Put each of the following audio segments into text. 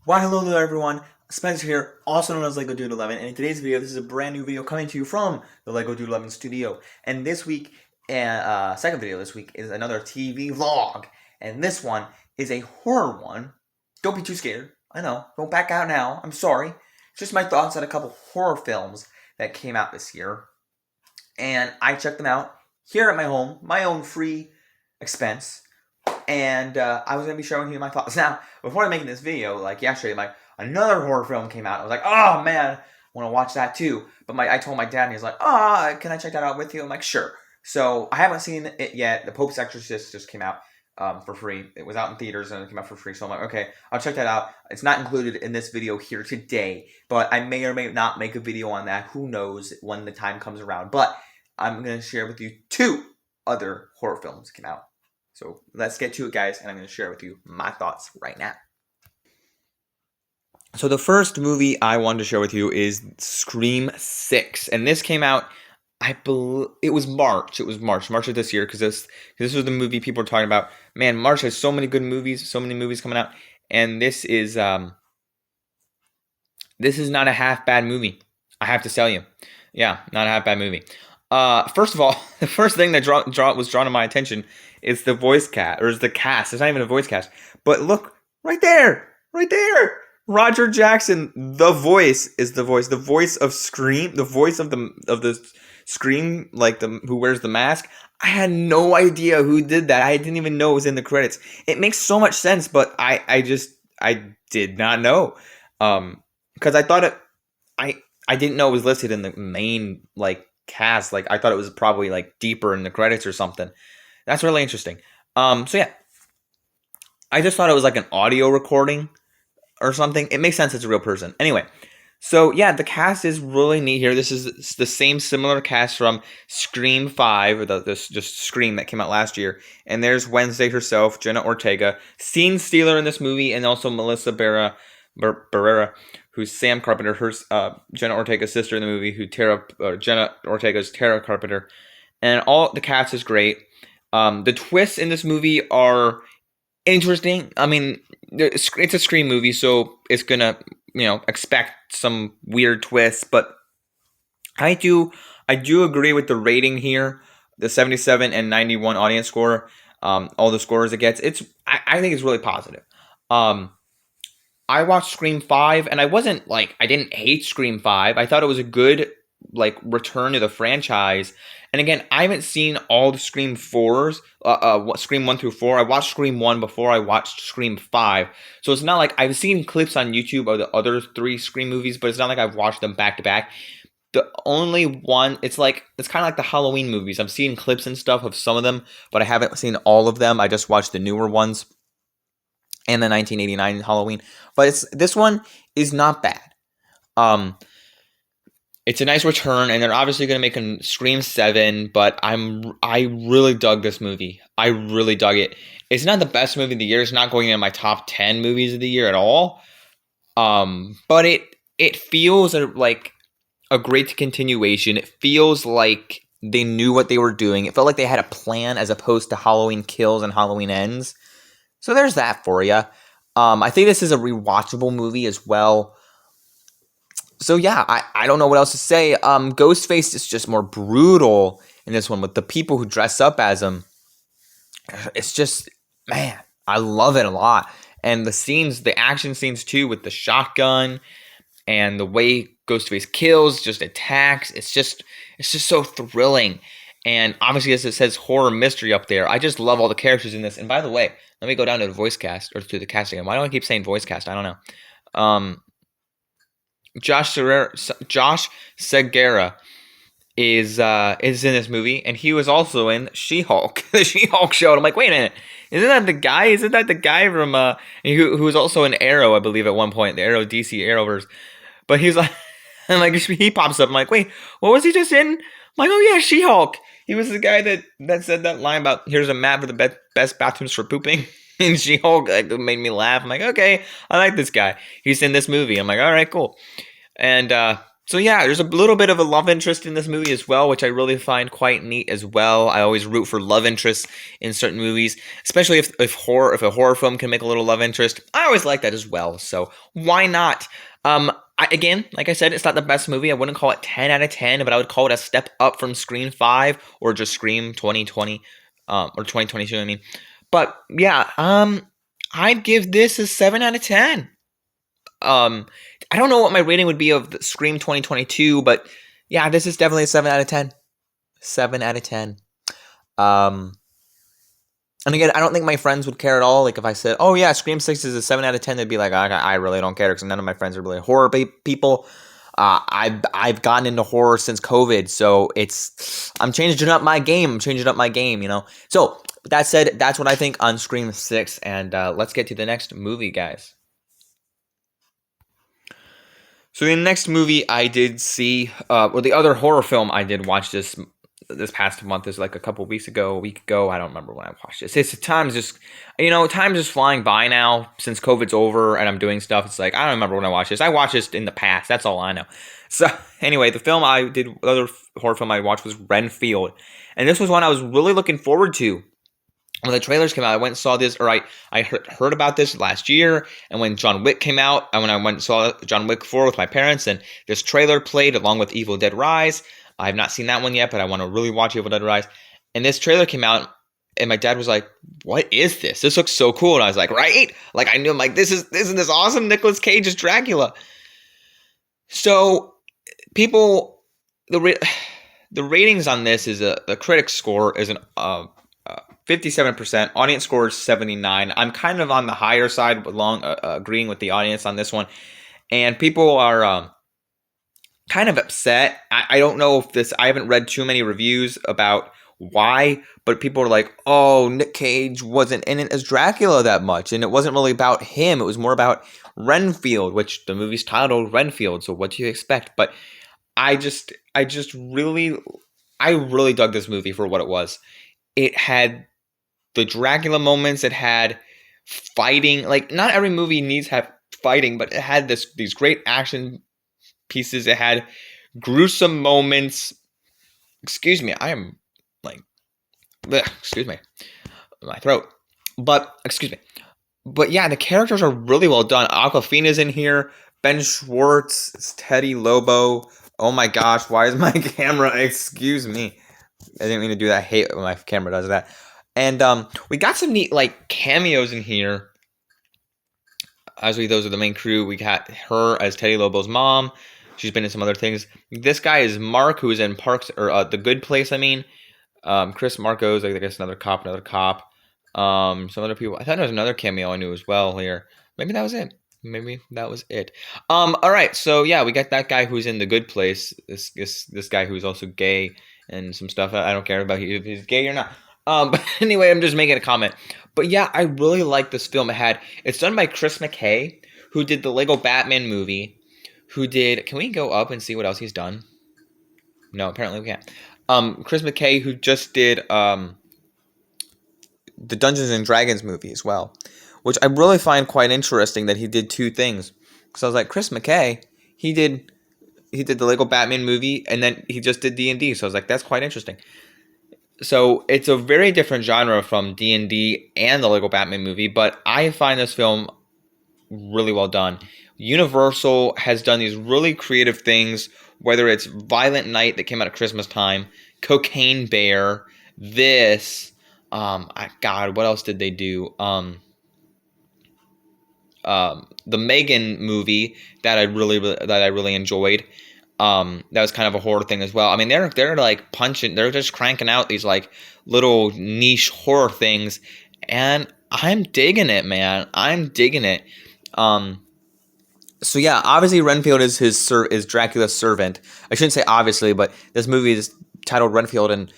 Why hello there everyone, Spencer here, also known as LEGO Dude 11, and in today's video, this is a brand new video coming to you from the LEGO Dude 11 studio. And this week, second video this week, is another TV vlog. And this one is a horror one. Don't be too scared, I know, don't back out now, I'm sorry. It's just my thoughts on a couple horror films that came out this year. And I checked them out here at my home, my own free expense. And I was gonna be sharing with you my thoughts. Now, before I'm making this video, like yesterday, another horror film came out. I was like, oh man, I want to watch that too. But I told my dad, and he's like, oh, can I check that out with you? I'm like, sure. So I haven't seen it yet. The Pope's Exorcist just came out for free. It was out in theaters and it came out for free. So I'm like, okay, I'll check that out. It's not included in this video here today, but I may or may not make a video on that. Who knows when the time comes around? But I'm gonna share with you two other horror films that came out. So let's get to it, guys, and I'm going to share with you my thoughts right now. So the first movie I wanted to share with you is Scream 6, and this came out, I believe, it was March. It was March of this year, because this was the movie people were talking about. Man, March has so many good movies, so many movies coming out, and this is not a half bad movie. I have to tell you, yeah, not a half bad movie. First of all, the first thing that was drawn to my attention is the voice cast, or is the cast. It's not even a voice cast, but look right there. Roger Jackson, the voice of Scream, the voice of the Scream, like who wears the mask. I had no idea who did that. I didn't even know it was in the credits. It makes so much sense, but I did not know, because I thought I didn't know it was listed in the main cast. I thought it was probably deeper in the credits or something. That's really interesting. So yeah, I just thought it was like an audio recording or something. It makes sense it's a real person. Anyway, so yeah, the cast is really neat here. This is the same similar cast from Scream 5, or just Scream that came out last year. And there's Wednesday herself, Jenna Ortega, scene stealer in this movie, and also Melissa Barrera, who's Sam Carpenter, Jenna Ortega's sister in the movie, Jenna Ortega's Tara Carpenter. And all the cast is great. The twists in this movie are interesting. I mean, it's a Scream movie, so it's gonna, expect some weird twists. But I do agree with the rating here, the 77 and 91 audience score. All the scores it gets. I think it's really positive. I watched Scream 5, and I didn't hate Scream 5. I thought it was a good, return to the franchise. And again, I haven't seen all the Scream 4s, Scream 1 through 4. I watched Scream 1 before I watched Scream 5. So it's not like I've seen clips on YouTube of the other 3 Scream movies, but it's not like I've watched them back to back. The only one, it's kind of like the Halloween movies. I've seen clips and stuff of some of them, but I haven't seen all of them. I just watched the newer ones and the 1989 Halloween. But this one is not bad. It's a nice return, and they're obviously going to make a Scream 7, but I really dug this movie. I really dug it. It's not the best movie of the year. It's not going in my top 10 movies of the year at all. But it feels like a great continuation. It feels like they knew what they were doing. It felt like they had a plan as opposed to Halloween Kills and Halloween Ends. So there's that for you. I think this is a rewatchable movie as well. So yeah, I don't know what else to say. Ghostface is just more brutal in this one with the people who dress up as him. It's just, man, I love it a lot. And the action scenes too, with the shotgun and the way Ghostface kills, just attacks. It's just so thrilling. And obviously, as it says horror mystery up there, I just love all the characters in this. And by the way, let me go down to the voice cast, or to the cast again. Why do I keep saying voice cast? I don't know. Josh Segarra is in this movie, and he was also in She-Hulk, the She-Hulk show. And I'm like, wait a minute, isn't that the guy? Isn't that the guy from who was also in Arrow, I believe, at one point, the DC Arrowverse? But he's like, and he pops up. I'm like, wait, what was he just in? I'm like, oh yeah, She-Hulk. He was the guy that said that line about here's a map of the best bathrooms for pooping. And She-Hulk made me laugh. I'm like, okay, I like this guy. He's in this movie. I'm like, all right, cool. And So yeah, there's a little bit of a love interest in this movie as well, which I really find quite neat as well. I always root for love interests in certain movies, especially if a horror film can make a little love interest. I always like that as well. So why not? Again, like I said, it's not the best movie. I wouldn't call it 10 out of 10, but I would call it a step up from Scream 5 or just Scream 2020, or 2022. I mean, but yeah, I'd give this a 7 out of 10. Um, I don't know what my rating would be of the Scream 2022, but yeah, this is definitely a 7 out of 10. 7 out of 10. Um, and again, I don't think my friends would care at all. Like if I said, "Oh yeah, Scream 6 is a 7 out of 10," they'd be like, "I really don't care," because none of my friends are really horror people. I've gotten into horror since COVID, so I'm changing up my game. So with that said, that's what I think on Scream 6, and let's get to the next movie, guys. So the next movie I did see, or the other horror film I did watch this past month is like a week ago. I don't remember when I watched this. Time's just flying by now since COVID's over and I'm doing stuff. It's like I don't remember when I watched this. I watched this in the past. That's all I know. So anyway, the other horror film I watched was Renfield, and this was one I was really looking forward to. When the trailers came out, I went and saw this, or I heard about this last year, and when John Wick came out, and when I went and saw John Wick 4 with my parents, and this trailer played along with Evil Dead Rise. I have not seen that one yet, but I want to really watch Evil Dead Rise. And this trailer came out, and my dad was like, "What is this? This looks so cool." And I was like, "Right?" Like I knew, I'm like, isn't this awesome? Nicolas Cage is Dracula. So the ratings on this is the critic score is an 57%. Audience score is 79. I'm kind of on the higher side, agreeing with the audience on this one. And people are kind of upset. I don't know if I haven't read too many reviews about why, but people are like, "Oh, Nick Cage wasn't in it as Dracula that much, and it wasn't really about him. It was more about Renfield," which the movie's titled Renfield. So what do you expect? But I really dug this movie for what it was. It had the Dracula moments. It had fighting. Like not every movie needs to have fighting, but it had these great action pieces. It had gruesome moments. Excuse me, I am like, excuse me, my throat. But excuse me. But yeah, the characters are really well done. Awkwafina's in here. Ben Schwartz, Teddy Lobo. Oh my gosh, why is my camera? Excuse me. I didn't mean to do that. I hate when my camera does that. And we got some neat like cameos in here. Those are the main crew. We got her as Teddy Lobo's mom. She's been in some other things. This guy is Mark, who is in Parks or The Good Place. I mean, Chris Marcos. I guess another cop. Some other people. I thought there was another cameo I knew as well here. Maybe that was it. All right. So yeah, we got that guy who's in The Good Place. This guy who's also gay and some stuff. I don't care about if he's gay or not. But anyway, I'm just making a comment. But yeah, I really like this film. It's done by Chris McKay, who did the Lego Batman movie. Can we go up and see what else he's done? No, apparently we can't. Chris McKay, who just did the Dungeons and Dragons movie as well, which I really find quite interesting that he did two things. Because I was like, Chris McKay, he did the Lego Batman movie, and then he just did D&D. So I was like, that's quite interesting. So it's a very different genre from D&D and the Lego Batman movie, but I find this film really well done. Universal has done these really creative things, whether it's Violent Night that came out at Christmas time, Cocaine Bear, this, God, what else did they do? The Megan movie that I really enjoyed. That was kind of a horror thing as well. I mean, they're like they're just cranking out these like little niche horror things, and I'm digging it, man. I'm digging it. So yeah, obviously Renfield is Dracula's servant. I shouldn't say obviously, but this movie is titled Renfield, and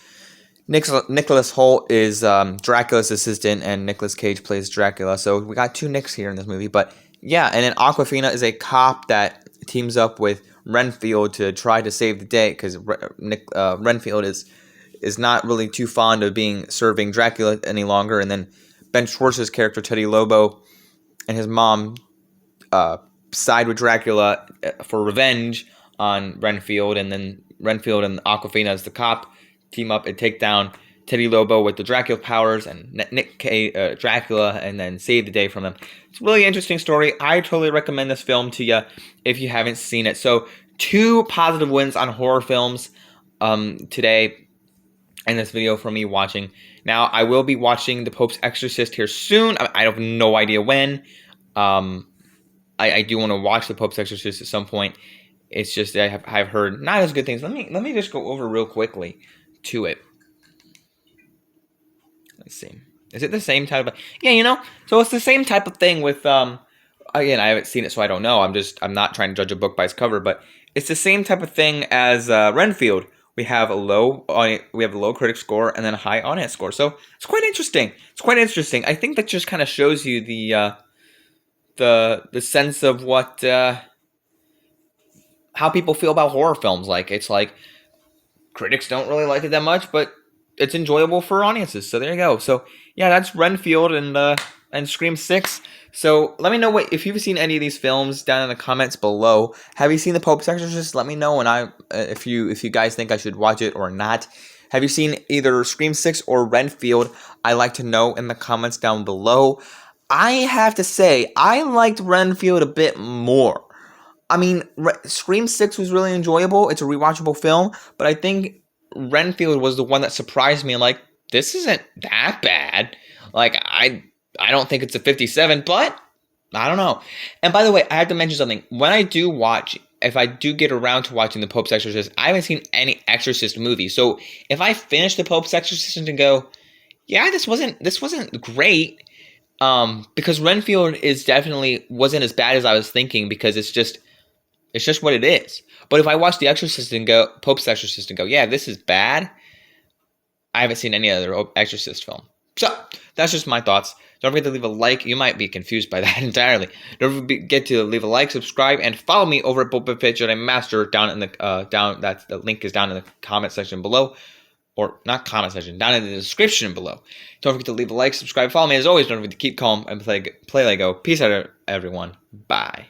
Nicholas Hoult is Dracula's assistant, and Nicolas Cage plays Dracula. So we got two Nicks here in this movie. But yeah, and then Awkwafina is a cop that teams up with Renfield to try to save the day, because Renfield is not really too fond of serving Dracula any longer. And then Ben Schwartz's character Teddy Lobo and his mom side with Dracula for revenge on Renfield, and then Renfield and Awkwafina as the cop team up and take down Teddy Lobo with the Dracula powers and Nick Dracula, and then save the day from them. It's a really interesting story. I totally recommend this film to you if you haven't seen it. So 2 positive wins on horror films today in this video for me watching. Now, I will be watching The Pope's Exorcist here soon. I have no idea when. I do want to watch The Pope's Exorcist at some point. It's just I've heard not as good things. Let me just go over real quickly to it. Let's see. Is it the same type of... Yeah, so it's the same type of thing with... Again, I haven't seen it, so I don't know. I'm not trying to judge a book by its cover, but it's the same type of thing as Renfield. We have a low critic score and then a high audience score. So it's quite interesting. I think that just kind of shows you the sense of what how people feel about horror films. Like, it's like critics don't really like it that much, but it's enjoyable for audiences. So there you go. So yeah, that's Renfield and Scream 6. So let me know if you've seen any of these films down in the comments below. Have you seen The Pope's Exorcist? Let me know, and if you guys think I should watch it or not. Have you seen either Scream 6 or Renfield? I like to know in the comments down below. I have to say, I liked Renfield a bit more. I mean, Scream 6 was really enjoyable. It's a rewatchable film, but I think Renfield was the one that surprised me. Like, this isn't that bad. Like, I don't think it's a 57, but I don't know. And by the way, I have to mention something. When I do watch, if I do get around to watching The Pope's Exorcist, I haven't seen any Exorcist movies. So if I finish The Pope's Exorcist and go, yeah, this wasn't great, because Renfield wasn't as bad as I was thinking, because it's just what it is. But if I watch The Exorcist and go, Pope's Exorcist, and go, yeah, this is bad, I haven't seen any other Exorcist film. So that's just my thoughts. Don't forget to leave a like. You might be confused by that entirely. Don't forget to leave a like, subscribe, and follow me over at Bulletproof Jedi Master down in the link is down in the comment section below, or not comment section, down in the description below. Don't forget to leave a like, subscribe, follow me as always. Don't forget to keep calm and play Lego. Peace out, everyone. Bye.